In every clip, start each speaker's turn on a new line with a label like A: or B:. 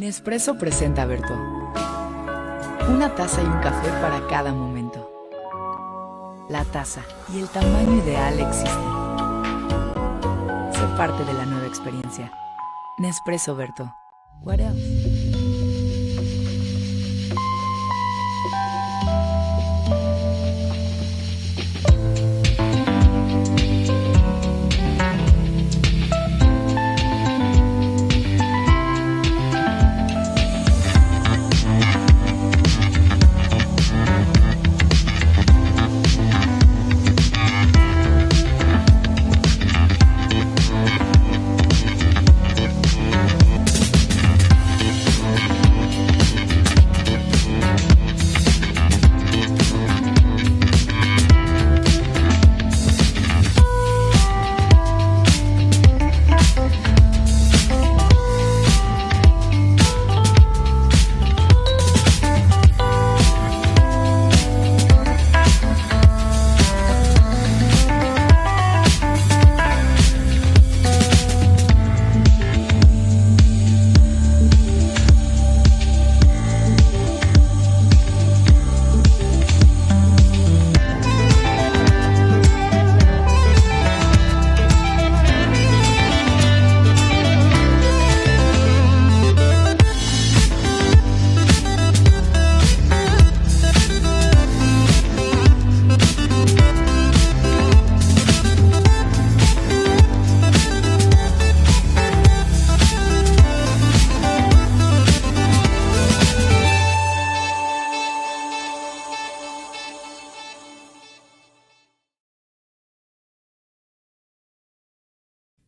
A: Nespresso presenta a Berto. Una taza y un café para cada momento. La taza y el tamaño ideal existen. Sé parte de la nueva experiencia. Nespresso Berto. What else?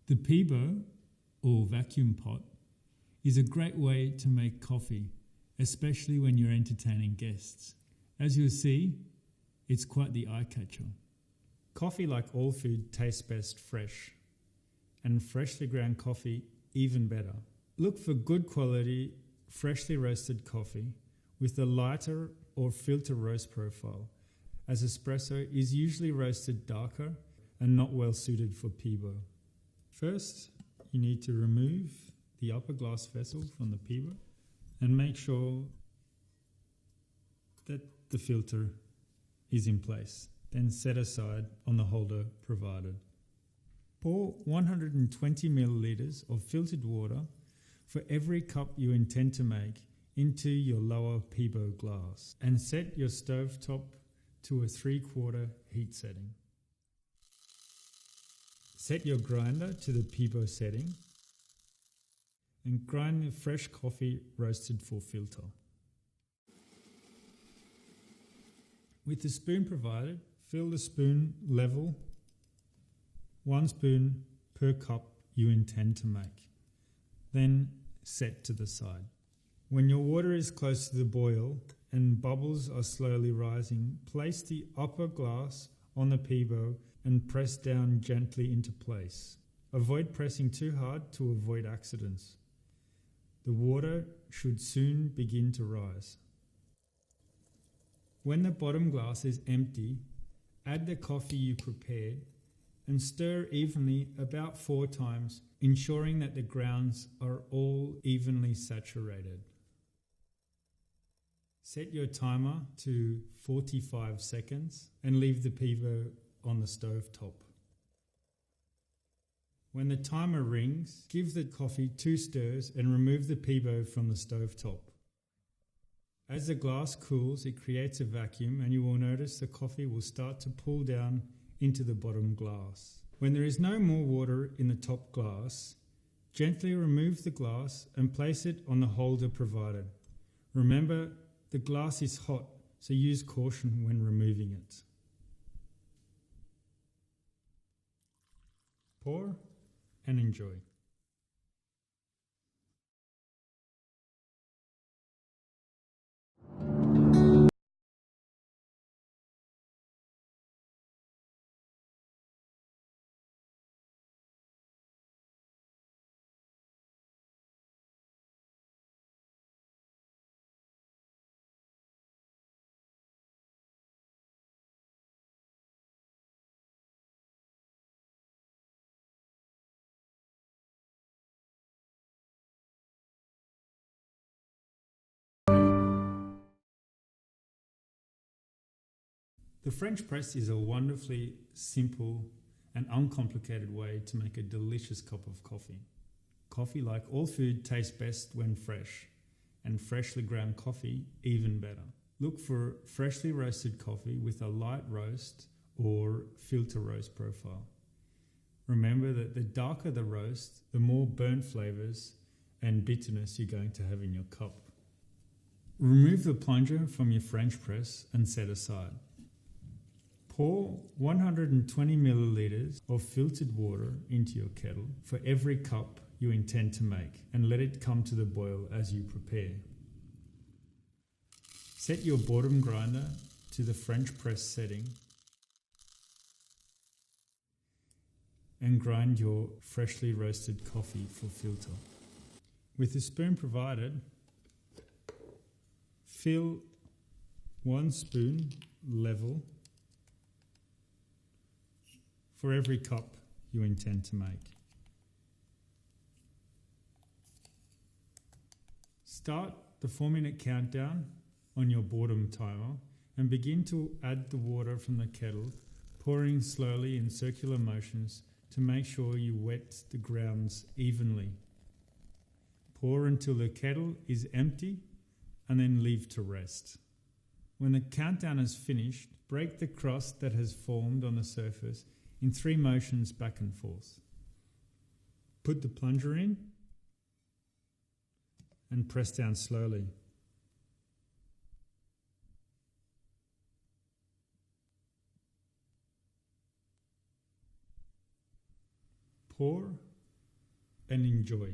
B: The Pebo, or vacuum pot, is a great way to make coffee, especially when you're entertaining guests. As you'll see, it's quite the eye-catcher. Coffee, like all food, tastes best fresh, and freshly ground coffee even better. Look for good quality, freshly roasted coffee with a lighter or filter roast profile, as espresso is usually roasted darker and not well suited for Pebo. First, you need to remove the upper glass vessel from the Pebo and make sure that the filter is in place. Then set aside on the holder provided. Pour 120 milliliters of filtered water for every cup you intend to make into your lower Pebo glass and set your stovetop to a 3/4 heat setting. Set your grinder to the Pebo setting and grind the fresh coffee roasted for filter. With the spoon provided, fill the spoon level, 1 spoon per cup you intend to make. Then set to the side. When your water is close to the boil and bubbles are slowly rising, place the upper glass on the Pebo and press down gently into place. Avoid pressing too hard to avoid accidents. The water should soon begin to rise. When the bottom glass is empty, add the coffee you prepared and stir evenly about 4 times, ensuring that the grounds are all evenly saturated. Set your timer to 45 seconds and leave the Pebo on the stove top. When the timer rings, give the coffee 2 stirs and remove the Pebo from the stove top. As the glass cools, it creates a vacuum and you will notice the coffee will start to pull down into the bottom glass. When there is no more water in the top glass, gently remove the glass and place it on the holder provided. Remember, the glass is hot, so use caution when removing it. Pour and enjoy. The French press is a wonderfully simple and uncomplicated way to make a delicious cup of coffee. Coffee, like all food, tastes best when fresh, and freshly ground coffee even better. Look for freshly roasted coffee with a light roast or filter roast profile. Remember that the darker the roast, the more burnt flavours and bitterness you're going to have in your cup. Remove the plunger from your French press and set aside. Pour 120 milliliters of filtered water into your kettle for every cup you intend to make, and let it come to the boil as you prepare. Set your Bodum grinder to the French press setting and grind your freshly roasted coffee for filter. With the spoon provided, fill 1 spoon level for every cup you intend to make. Start the 4-minute countdown on your Bodum timer and begin to add the water from the kettle, pouring slowly in circular motions to make sure you wet the grounds evenly. Pour until the kettle is empty and then leave to rest. When the countdown is finished, break the crust that has formed on the surface in 3 motions back and forth. Put the plunger in and press down slowly. Pour and enjoy.